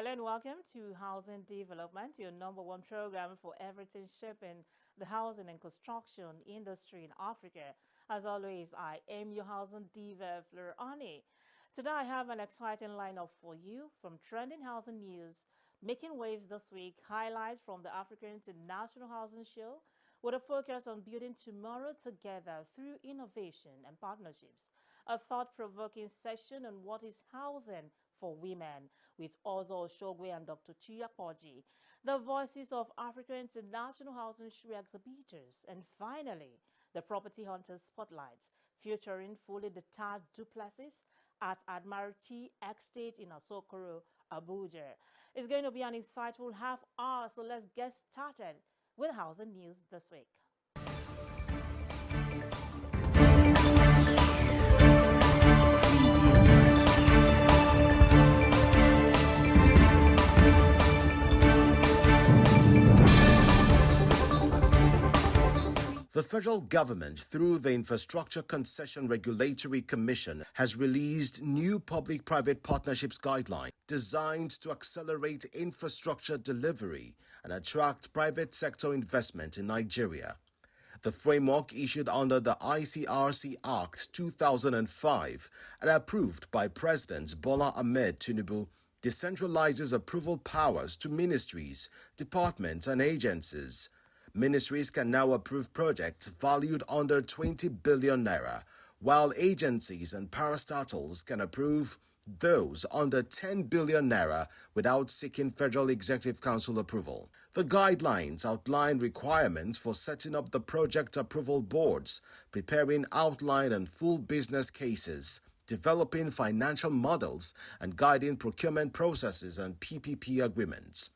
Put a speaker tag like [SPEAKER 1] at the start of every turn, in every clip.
[SPEAKER 1] Hello and welcome to Housing Development, your number one program for everything shaping the housing and construction industry in Africa. As always, I am your housing diva, Flora. Today I have an exciting lineup for you from trending housing news, making waves this week, highlights from the African International Housing Show, with a focus on building tomorrow together through innovation and partnerships. A thought-provoking session on what is housing for women with Ozo Oshogwe and Dr. Chiapoji, the voices of African International Housing Show exhibitors, and finally, the Property Hunters Spotlights, featuring fully detached duplexes at Admiralty Estate in Asokoro, Abuja. It's going to be an insightful half hour, so let's get started with housing news this week.
[SPEAKER 2] The federal government, through the Infrastructure Concession Regulatory Commission, has released new public-private partnerships guidelines designed to accelerate infrastructure delivery and attract private sector investment in Nigeria. The framework, issued under the ICRC Act 2005 and approved by President Bola Ahmed Tinubu, decentralizes approval powers to ministries, departments, and agencies. Ministries can now approve projects valued under 20 billion naira, while agencies and parastatals can approve those under 10 billion naira without seeking Federal Executive Council approval. The guidelines outline requirements for setting up the project approval boards, preparing outline and full business cases, developing financial models, and guiding procurement processes and PPP agreements.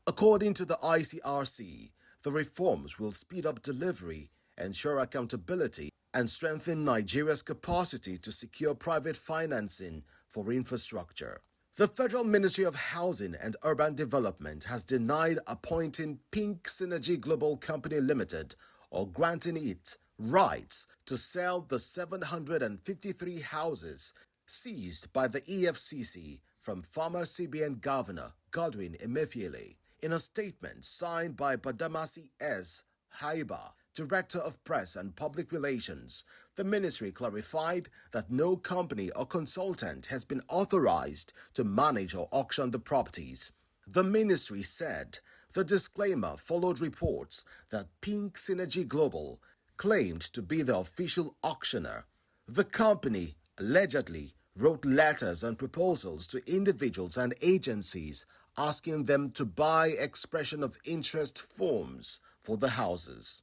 [SPEAKER 2] According to the ICRC, the reforms will speed up delivery, ensure accountability, and strengthen Nigeria's capacity to secure private financing for infrastructure. The Federal Ministry of Housing and Urban Development has denied appointing Pink Synergy Global Company Limited or granting it rights to sell the 753 houses seized by the EFCC from former CBN Governor Godwin Emefiele. In a statement signed by Badamasi S. Haiba, Director of Press and Public Relations, the ministry clarified that no company or consultant has been authorized to manage or auction the properties. The ministry said the disclaimer followed reports that Pink Synergy Global claimed to be the official auctioneer. The company allegedly wrote letters and proposals to individuals and agencies asking them to buy expression of interest forms for the houses.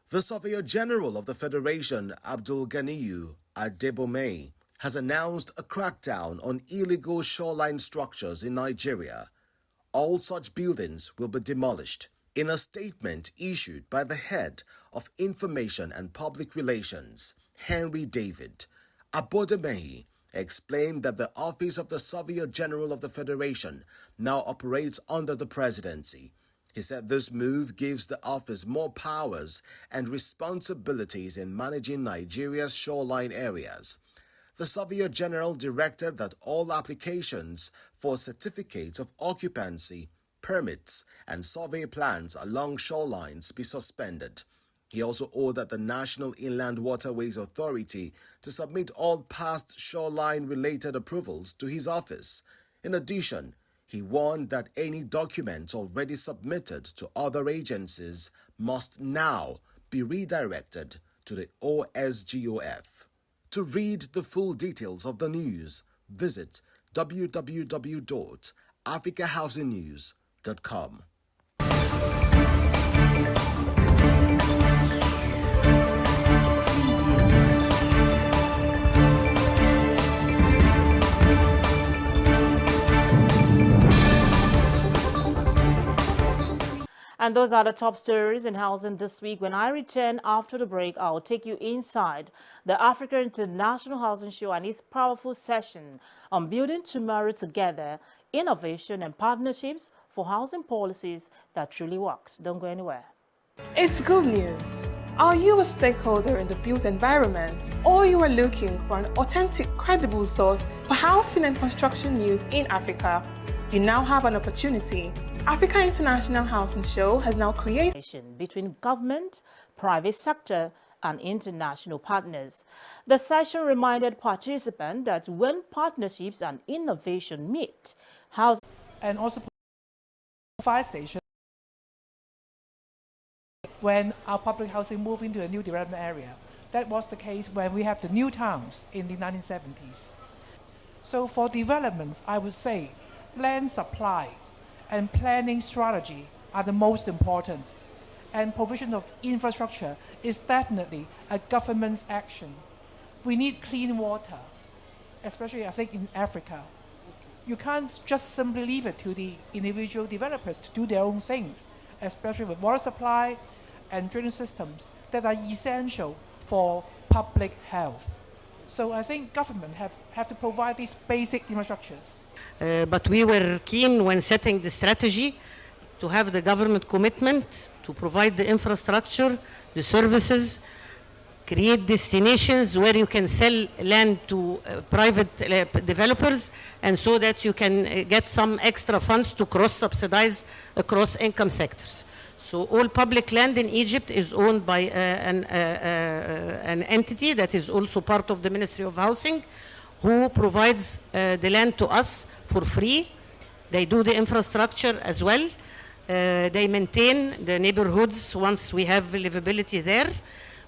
[SPEAKER 2] The Surveyor General of the Federation, Abdul Ganiyu Adebome, has announced a crackdown on illegal shoreline structures in Nigeria. All such buildings will be demolished. In a statement issued by the head of Information and Public Relations, Henry David, Abodeme explained that the Office of the Surveyor General of the Federation now operates under the presidency. He said this move gives the office more powers and responsibilities in managing Nigeria's shoreline areas. The Surveyor General directed that all applications for certificates of occupancy, permits, and survey plans along shorelines be suspended. He also ordered the National Inland Waterways Authority to submit all past shoreline-related approvals to his office. In addition, he warned that any documents already submitted to other agencies must now be redirected to the OSGOF. To read the full details of the news, visit www.africahousingnews.com.
[SPEAKER 1] And those are the top stories in housing this week. When I return after the break, I'll take you inside the Africa International Housing Show and its powerful session on building tomorrow together, innovation and partnerships for housing policies that truly works. Don't go anywhere.
[SPEAKER 3] It's good news. Are you a stakeholder in the built environment, or you are looking for an authentic, credible source for housing and construction news in Africa? You now have an opportunity. Africa International Housing Show has now created
[SPEAKER 1] between government, private sector, and international partners. The session reminded participants that when partnerships and innovation meet, housing
[SPEAKER 4] and also fire station when our public housing moved into a new development area. That was the case when we have the new towns in the 1970s. So for developments, I would say land supply and planning strategy are the most important. And provision of infrastructure is definitely a government's action. We need clean water, especially I think in Africa. You can't just simply leave it to the individual developers to do their own things, especially with water supply and drainage systems that are essential for public health. So I think government have to provide these basic infrastructures.
[SPEAKER 5] But we were keen when setting the strategy to have the government commitment to provide the infrastructure, the services, create destinations where you can sell land to private developers, and so that you can get some extra funds to cross-subsidize across income sectors. So all public land in Egypt is owned by an entity that is also part of the Ministry of Housing, who provides the land to us for free. They do the infrastructure as well. They maintain the neighborhoods once we have livability there.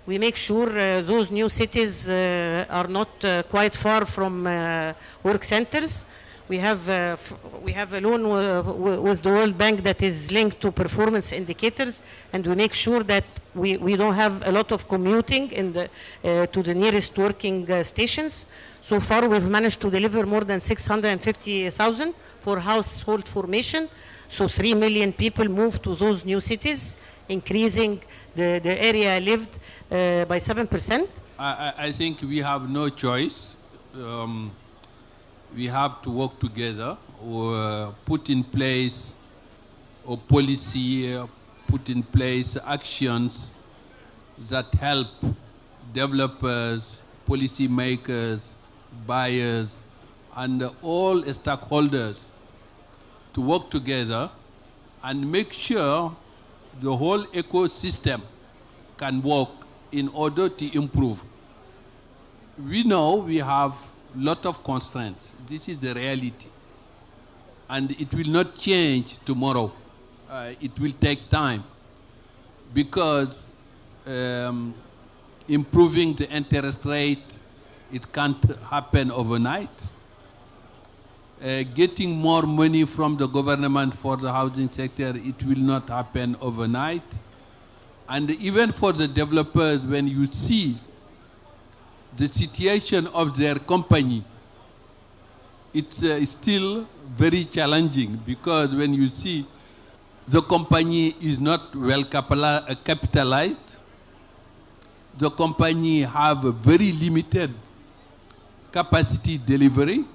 [SPEAKER 5] We make sure those new cities are not quite far from work centers. We have a loan with the World Bank that is linked to performance indicators, and we make sure that we don't have a lot of commuting in to the nearest working stations. So far, we've managed to deliver more than 650,000 for household formation. So 3 million people moved to those new cities, increasing the area lived by 7%.
[SPEAKER 6] I think we have no choice. We have to work together, or put in place a policy, put in place actions that help developers, policymakers, buyers, and all stakeholders to work together and make sure the whole ecosystem can work in order to improve. We know we have a lot of constraints. This is the reality. And it will not change tomorrow. It will take time, because improving the interest rate, it can't happen overnight. Getting more money from the government for the housing sector, it will not happen overnight. And even for the developers, when you see the situation of their company, it's still very challenging, because when you see the company is not well capitalized, the company have a very limited capacity delivery,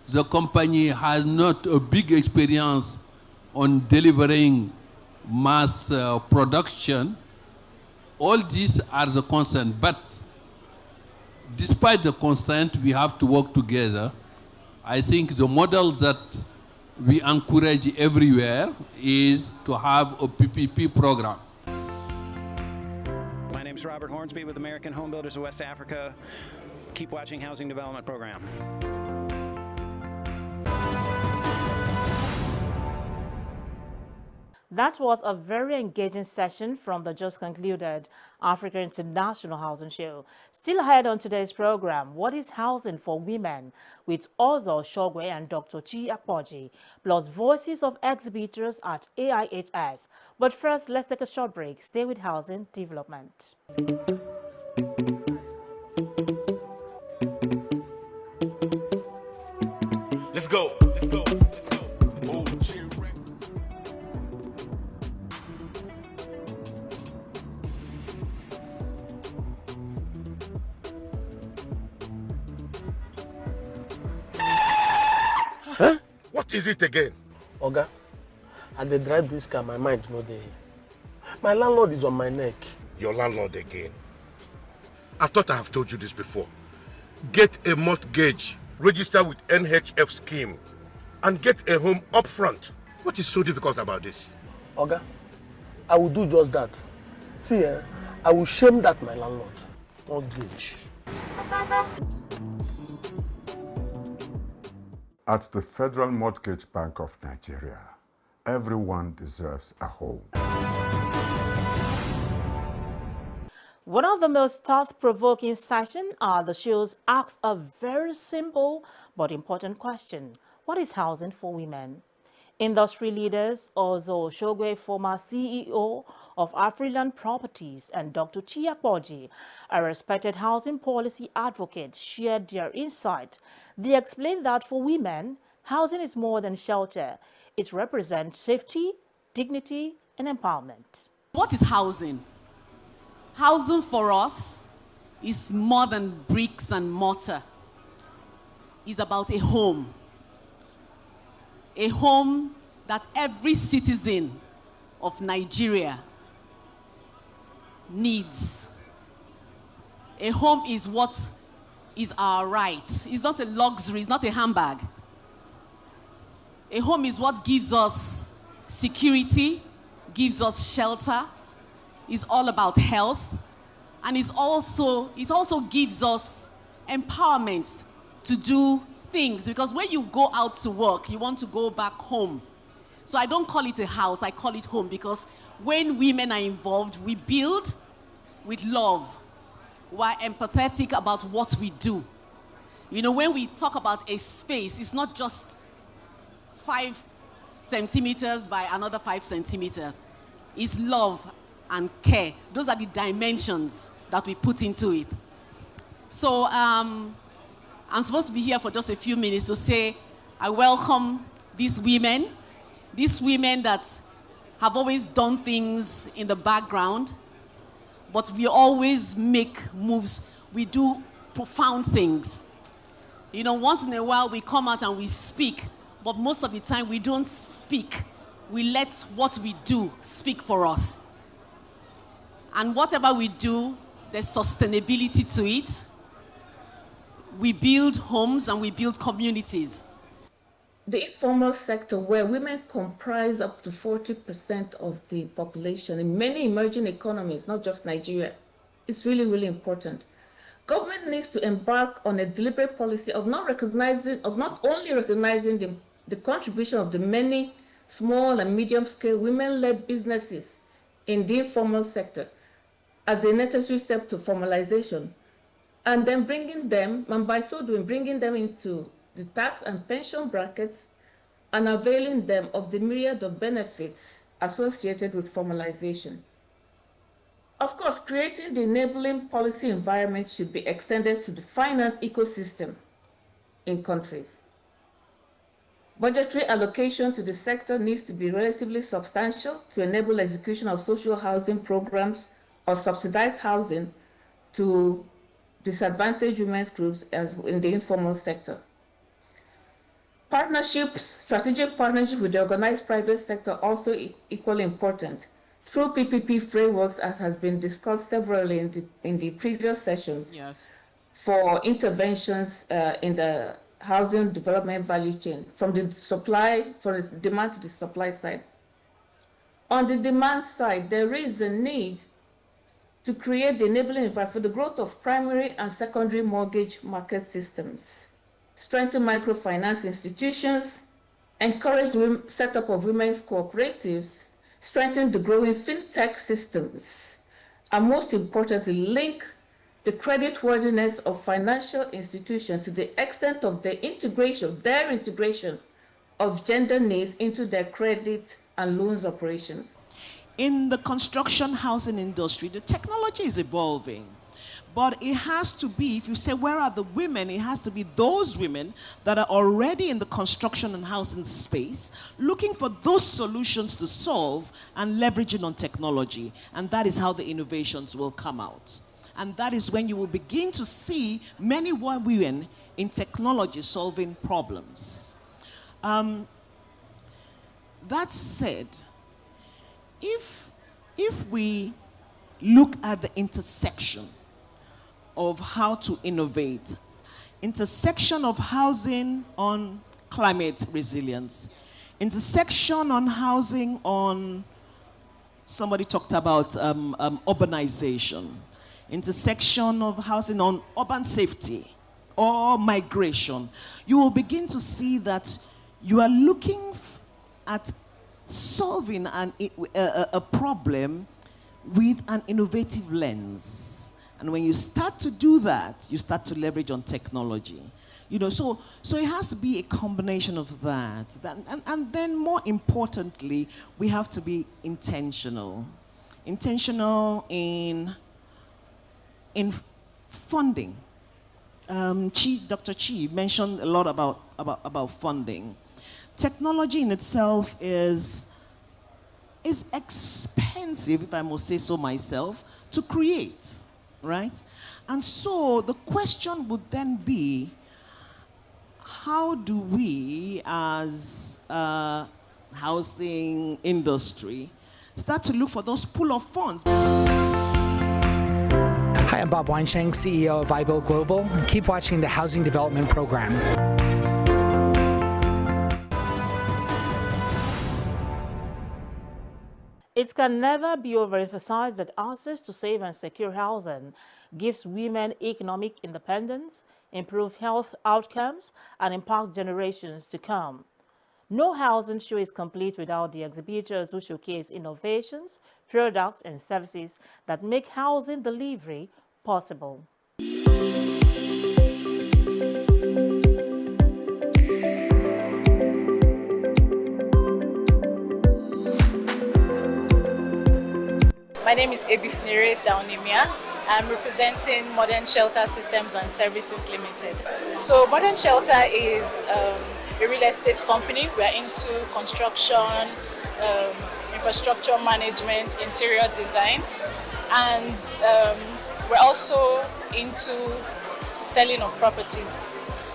[SPEAKER 6] the company has not a big experience on delivering mass production. All these are the concerns, but despite the constraint, we have to work together. I think the model that we encourage everywhere is to have a PPP program.
[SPEAKER 7] My name is Robert Hornsby with American Home Builders of West Africa. Keep watching Housing Development Program.
[SPEAKER 1] That was a very engaging session from the just concluded Africa International Housing Show. Still ahead on today's program, what is housing for women, with Ozo Shogwe and Dr. Chi Akpoji, plus voices of exhibitors at AIHS. But first, let's take a short break. Stay with Housing Development.
[SPEAKER 8] Let's go. Let's go.
[SPEAKER 9] Huh?
[SPEAKER 8] What is it again?
[SPEAKER 9] Oga, and they drive this car, my mind no dey. My landlord is on my neck.
[SPEAKER 8] Your landlord again? I thought I have told you this before. Get a mortgage. Register with NHF scheme. and get a home up front. What is so difficult about this?
[SPEAKER 9] Oga, I will do just that. See, I will shame that my landlord. Mortgage.
[SPEAKER 10] At the Federal Mortgage Bank of Nigeria, everyone deserves a home.
[SPEAKER 1] One of the most thought-provoking sessions are the shows asks a very simple but important question. What is housing for women? Industry leaders, Ozo Shogwe, former CEO of Afriland Properties, and Dr. Chiakboji, a respected housing policy advocate, shared their insight. They explained that for women, housing is more than shelter. It represents safety, dignity, and empowerment.
[SPEAKER 11] What is housing? Housing for us is more than bricks and mortar. It's about a home. A home that every citizen of Nigeria needs. A home is what is our right. It's not a luxury, it's not a handbag. A home is what gives us security, gives us shelter, is all about health, and it also gives us empowerment to do things, because when you go out to work, you want to go back home. So I don't call it a house, I call it home, because when women are involved, we build with love. We're empathetic about what we do. You know, when we talk about a space, it's not just 5 centimeters by another 5 centimeters. It's love and care. Those are the dimensions that we put into it. So I'm supposed to be here for just a few minutes to say I welcome these women that have always done things in the background, but we always make moves. We do profound things. You know, once in a while we come out and we speak, but most of the time we don't speak. We let what we do speak for us. And whatever we do, there's sustainability to it. We build homes and we build communities.
[SPEAKER 12] The informal sector, where women comprise up to 40% of the population in many emerging economies, not just Nigeria, is really, really important. Government needs to embark on a deliberate policy of not only recognizing the contribution of the many small and medium-scale women-led businesses in the informal sector as a necessary step to formalization, and then bringing them, and by so doing, bringing them into the tax and pension brackets and availing them of the myriad of benefits associated with formalization. Of course, creating the enabling policy environment should be extended to the finance ecosystem in countries. Budgetary allocation to the sector needs to be relatively substantial to enable execution of social housing programs or subsidized housing to disadvantaged women's groups in the informal sector. Partnerships, strategic partnerships with the organized private sector also equally important through PPP frameworks, as has been discussed severally in the previous sessions.
[SPEAKER 11] Yes.
[SPEAKER 12] For interventions in the housing development value chain, from the demand to the supply side. On the demand side, there is a need to create the enabling environment for the growth of primary and secondary mortgage market systems, strengthen microfinance institutions, encourage the setup of women's cooperatives, strengthen the growing fintech systems, and most importantly, link the creditworthiness of financial institutions to the extent of their integration of gender needs into their credit and loans operations.
[SPEAKER 13] In the construction housing industry, the technology is evolving. But it has to be, if you say, where are the women? It has to be those women that are already in the construction and housing space, looking for those solutions to solve and leveraging on technology. And that is how the innovations will come out. And that is when you will begin to see many more women in technology solving problems. That said, if we look at the intersection of how to innovate, intersection of housing on climate resilience. Intersection on housing, on somebody talked about urbanization. Intersection of housing on urban safety or migration. You will begin to see that you are looking at solving a problem with an innovative lens. And when you start to do that, you start to leverage on technology. You know, so it has to be a combination of that. And then more importantly, we have to be intentional. Intentional in funding. Dr. Chi mentioned a lot about funding. Technology in itself is expensive, if I must say so myself, to create, right? And so the question would then be, how do we as a housing industry start to look for those pool of funds?
[SPEAKER 14] Hi, I'm Bob Weinsheng, CEO of iBuild Global. Keep watching the Housing Development Program.
[SPEAKER 1] It can never be overemphasized that access to safe and secure housing gives women economic independence, improves health outcomes, and impacts generations to come. No housing show is complete without the exhibitors who showcase innovations, products, and services that make housing delivery possible.
[SPEAKER 15] My name is Ebifinire Daunimia. I'm representing Modern Shelter Systems and Services Limited. So Modern Shelter is a real estate company. We are into construction, infrastructure management, interior design, and we're also into selling of properties.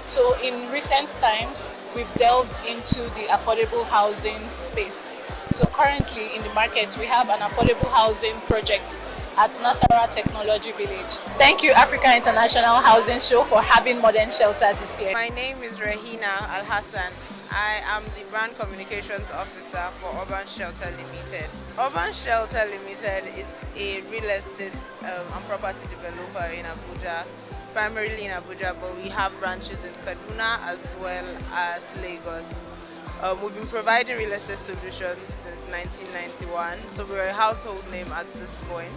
[SPEAKER 15] So in recent times, we've delved into the affordable housing space. So currently in the market, we have an affordable housing project at Nasarawa Technology Village. Thank you, Africa International Housing Show, for having Modern Shelter this year.
[SPEAKER 16] My name is Rahina Al-Hassan. I am the Brand Communications Officer for Urban Shelter Limited. Urban Shelter Limited is a real estate and property developer in Abuja, primarily in Abuja, but we have branches in Kaduna as well as Lagos. We've been providing real estate solutions since 1991, so we're a household name at this point.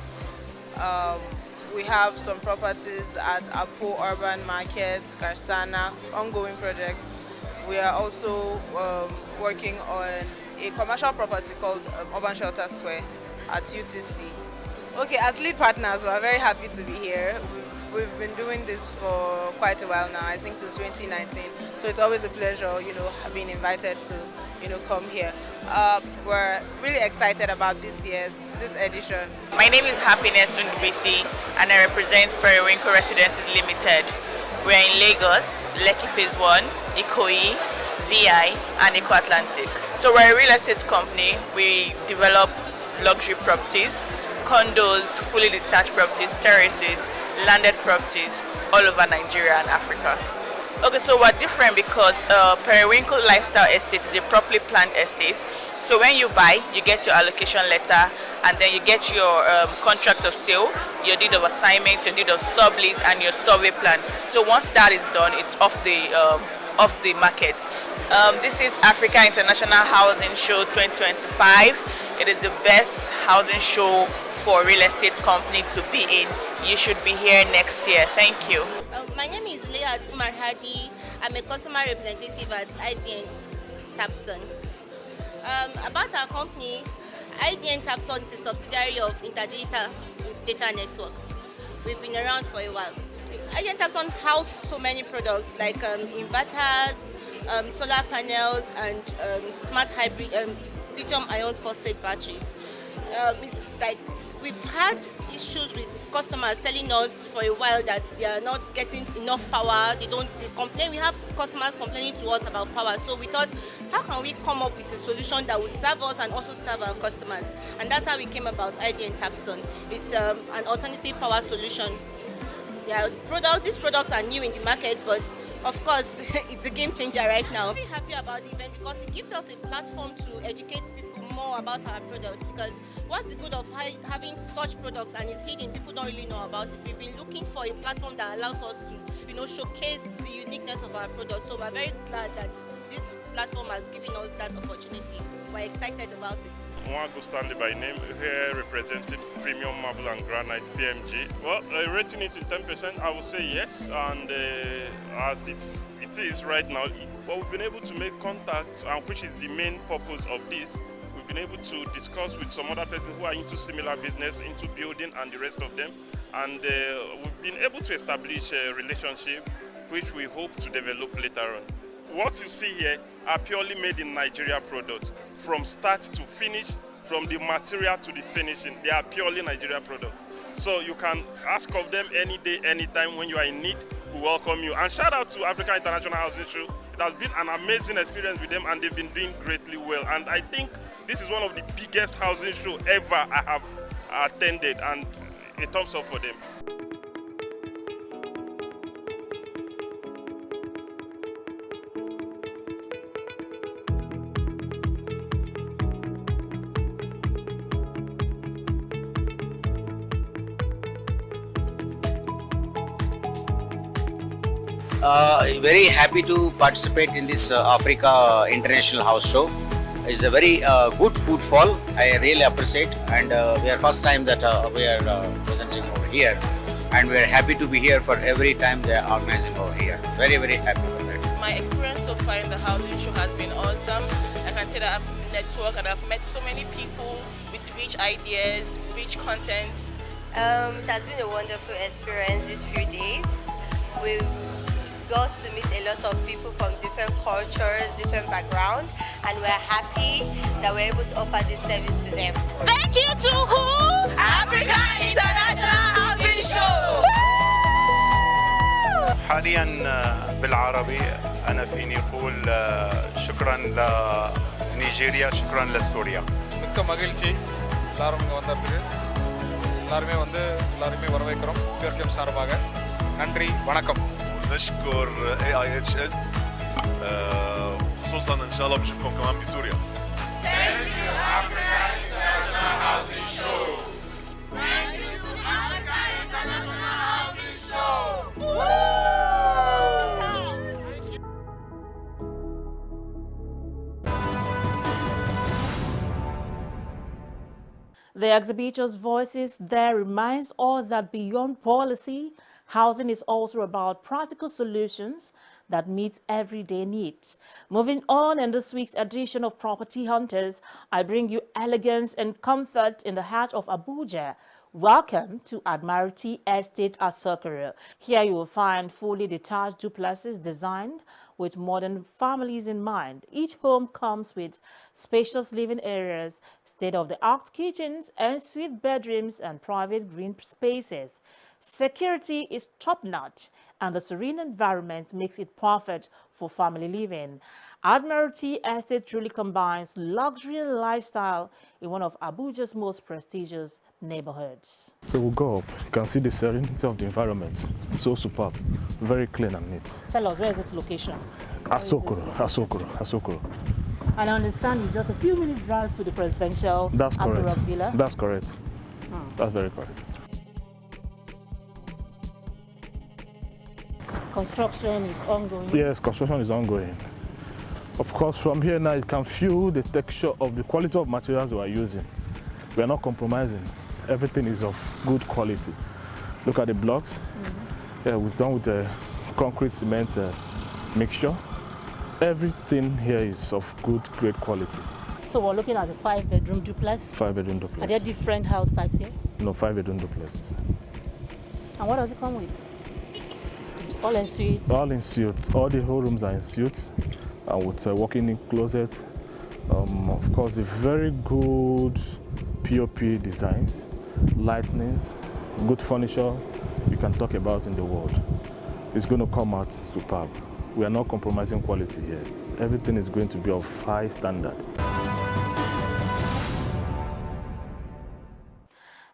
[SPEAKER 16] We have some properties at Apo Urban Market, Karsana, ongoing projects. We are also working on a commercial property called Urban Shelter Square at UTC. Okay, as lead partners, we're very happy to be here. We've been doing this for quite a while now, I think since 2019. So it's always a pleasure, being invited to, come here. We're really excited about this edition.
[SPEAKER 17] My name is Happiness Undubisi and I represent Periwinkle Residences Limited. We're in Lagos, Lekki Phase 1, Ikoyi, VI, and Eco Atlantic. So we're a real estate company. We develop luxury properties, condos, fully detached properties, terraces, landed properties all over Nigeria and Africa. Okay, so we're different because Periwinkle Lifestyle Estate is a properly planned estate. So when you buy, you get your allocation letter, and then you get your contract of sale, your deed of assignment, your deed of sublease, and your survey plan. So once that is done, it's off the market. This is Africa International Housing Show 2025. It is the best housing show for a real estate company to be in. You should be here next year. Thank you.
[SPEAKER 18] My name is Leat Umar Hadi. I'm a customer representative at IDN Tapson. About our company, IDN Tapson is a subsidiary of Interdigital Data Network. We've been around for a while. IDN Tapson houses so many products like inverters, solar panels, and smart hybrid lithium-ion phosphate batteries. We've had issues with customers telling us for a while that they are not getting enough power. They complain. We have customers complaining to us about power. So we thought, how can we come up with a solution that would serve us and also serve our customers? And that's how we came about IDN Tapson. It's an alternative power solution. These products are new in the market, but of course, it's a game changer right now. I'm very happy about the event because it gives us a platform to educate people more about our products, because what's the good of having such products and it's hidden, people don't really know about it. We've been looking for a platform that allows us to, showcase the uniqueness of our products. So we're very glad that this platform has given us that opportunity. We're excited about it.
[SPEAKER 19] Mwago Stanley by name, here representing Premium Marble and Granite PMG. Well, rating it in 10%, I would say yes, and as it is right now, but we've been able to make contacts, which is the main purpose of this. We've been able to discuss with some other persons who are into similar business, into building and the rest of them, and we've been able to establish a relationship which we hope to develop later on. What you see here are purely made in Nigeria products. From start to finish, from the material to the finishing, they are purely Nigeria products. So you can ask of them any day, anytime when you are in need. We welcome you. And shout out to Africa International Housing Show. It has been an amazing experience with them and they've been doing greatly well. And I think this is one of the biggest housing show ever I have attended, and a thumbs up for them.
[SPEAKER 20] Very happy to participate in this Africa International House Show. It's a very good food fall. I really appreciate, and we are first time that we are presenting over here, and we are happy to be here for every time they are organizing over here. Very, very happy with that.
[SPEAKER 15] My experience so far in the housing show has been awesome. I can say that I've networked and I've met so many people with rich ideas, rich content.
[SPEAKER 21] It has been a wonderful experience these few days. We've got to meet a lot of people from different cultures, different backgrounds, and we're happy that we're able to offer this service to them.
[SPEAKER 22] Thank you to who? Africa International Housing Show.
[SPEAKER 23] حاليا بالعربي أنا فيني أقول شكرا لنيجيريا، شكرا لسوريا.
[SPEAKER 24] மிக்க மகிழ்ச்சி எல்லாரும் இங்கே வந்ததுக்கு எல்லாருமே வரவேற்கிறோம் பியூர்கேம் சார்பாக நன்றி வணக்கம்.
[SPEAKER 25] نشكر AIHS خصوصا ان شاء الله بنشوفكم كمان بسوريا.
[SPEAKER 22] Thank you Africa International Housing Show. Thank you to Africa International Housing Show.
[SPEAKER 1] The exhibitors' voices there reminds us that beyond policy, housing is also about practical solutions that meet everyday needs. Moving on in this week's edition of Property Hunters, I bring you elegance and comfort in the heart of Abuja. Welcome to Admiralty Estate at Sokoro. Here you will find fully detached duplexes designed with modern families in mind. Each home comes with spacious living areas, state-of-the-art kitchens, ensuite bedrooms, and private green spaces. Security is top-notch, and the serene environment makes it perfect for family living. Admiralty Estate truly combines luxury and lifestyle in one of Abuja's most prestigious neighborhoods.
[SPEAKER 26] So we'll go up. You can see the serenity of the environment. So superb, very clean and neat.
[SPEAKER 1] Tell us, where is this location?
[SPEAKER 26] Asokoro.
[SPEAKER 1] And I understand it's just a few minutes drive to the presidential
[SPEAKER 26] That's correct.
[SPEAKER 1] Aso Rock Villa.
[SPEAKER 26] That's correct. That's very correct.
[SPEAKER 1] Construction is ongoing.
[SPEAKER 26] Yes, construction is ongoing. Of course, from here now you can feel the texture of the quality of materials we are using. We are not compromising. Everything is of good quality. Look at the blocks. Yeah, we've done with the concrete cement mixture. Everything here is of good, great quality.
[SPEAKER 1] So we're looking at a 5-bedroom duplex.
[SPEAKER 26] 5-bedroom duplex.
[SPEAKER 1] Are there different house types here?
[SPEAKER 26] No, 5-bedroom duplexes.
[SPEAKER 1] And what does it come with? All in suites?
[SPEAKER 26] All in suites. All the whole rooms are in suites, and with a walk-in closet. Of course, a very good POP designs, lightnings, good furniture you can talk about in the world. It's going to come out superb. We are not compromising quality here. Everything is going to be of high standard.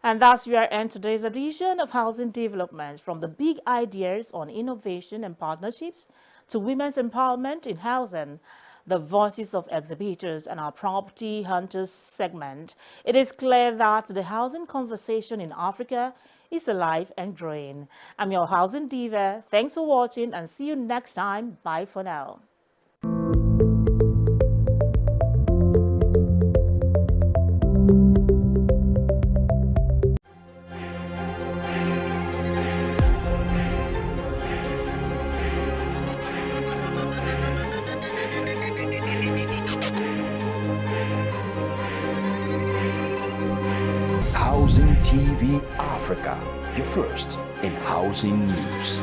[SPEAKER 1] And thus we are in today's edition of Housing Development, from the big ideas on innovation and partnerships to women's empowerment in housing, the voices of exhibitors and our property hunters segment, it is clear that the housing conversation in Africa is alive and growing. I'm your housing diva. Thanks for watching and see you next time. Bye for now.
[SPEAKER 2] Housing TV Africa, your first in housing news.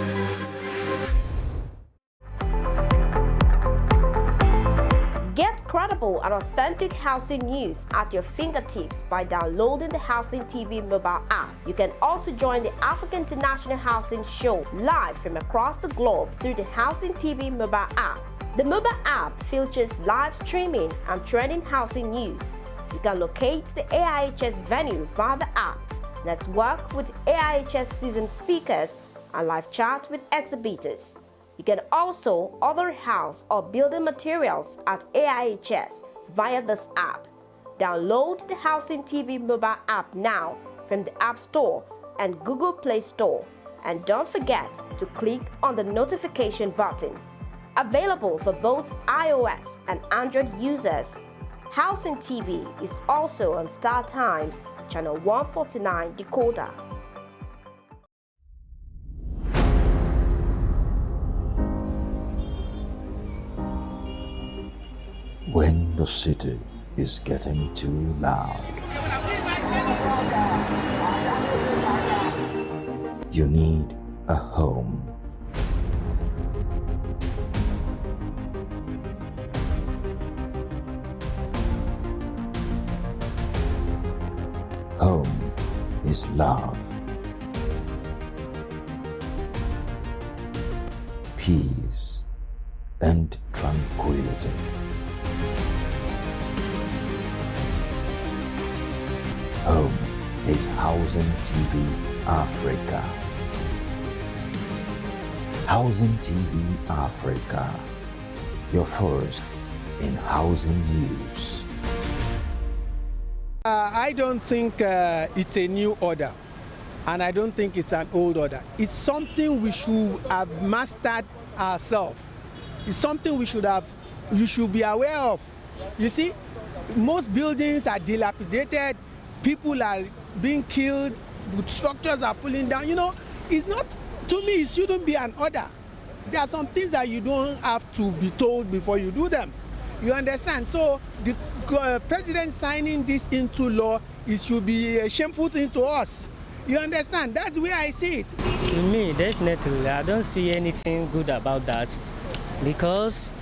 [SPEAKER 3] Get credible and authentic housing news at your fingertips by downloading the Housing TV mobile app. You can also join the African International Housing Show live from across the globe through the Housing TV mobile app. The mobile app features live streaming and trending housing news. You can locate the AIHS venue via the app, network with AIHS seasoned speakers, and live chat with exhibitors. You can also order house or building materials at AIHS via this app. Download the Housing TV mobile app now from the App Store and Google Play Store. And don't forget to click on the notification button. Available for both iOS and Android users. Housing TV is also on Star Times, channel 149 decoder.
[SPEAKER 2] When the city is getting too loud, you need a home. Home is love, peace, and tranquility. Home is Housing TV Africa. Housing TV Africa, your first in housing news.
[SPEAKER 4] I don't think it's a new order, and I don't think it's an old order. It's something we should have mastered ourselves. It's something you should be aware of. You see, most buildings are dilapidated, people are being killed, structures are pulling down. You know, it's not, to me, it shouldn't be an order. There are some things that you don't have to be told before you do them. You understand? So the president signing this into law, it should be a shameful thing to us. You understand? That's the way I see it.
[SPEAKER 5] To me, definitely, I don't see anything good about that, because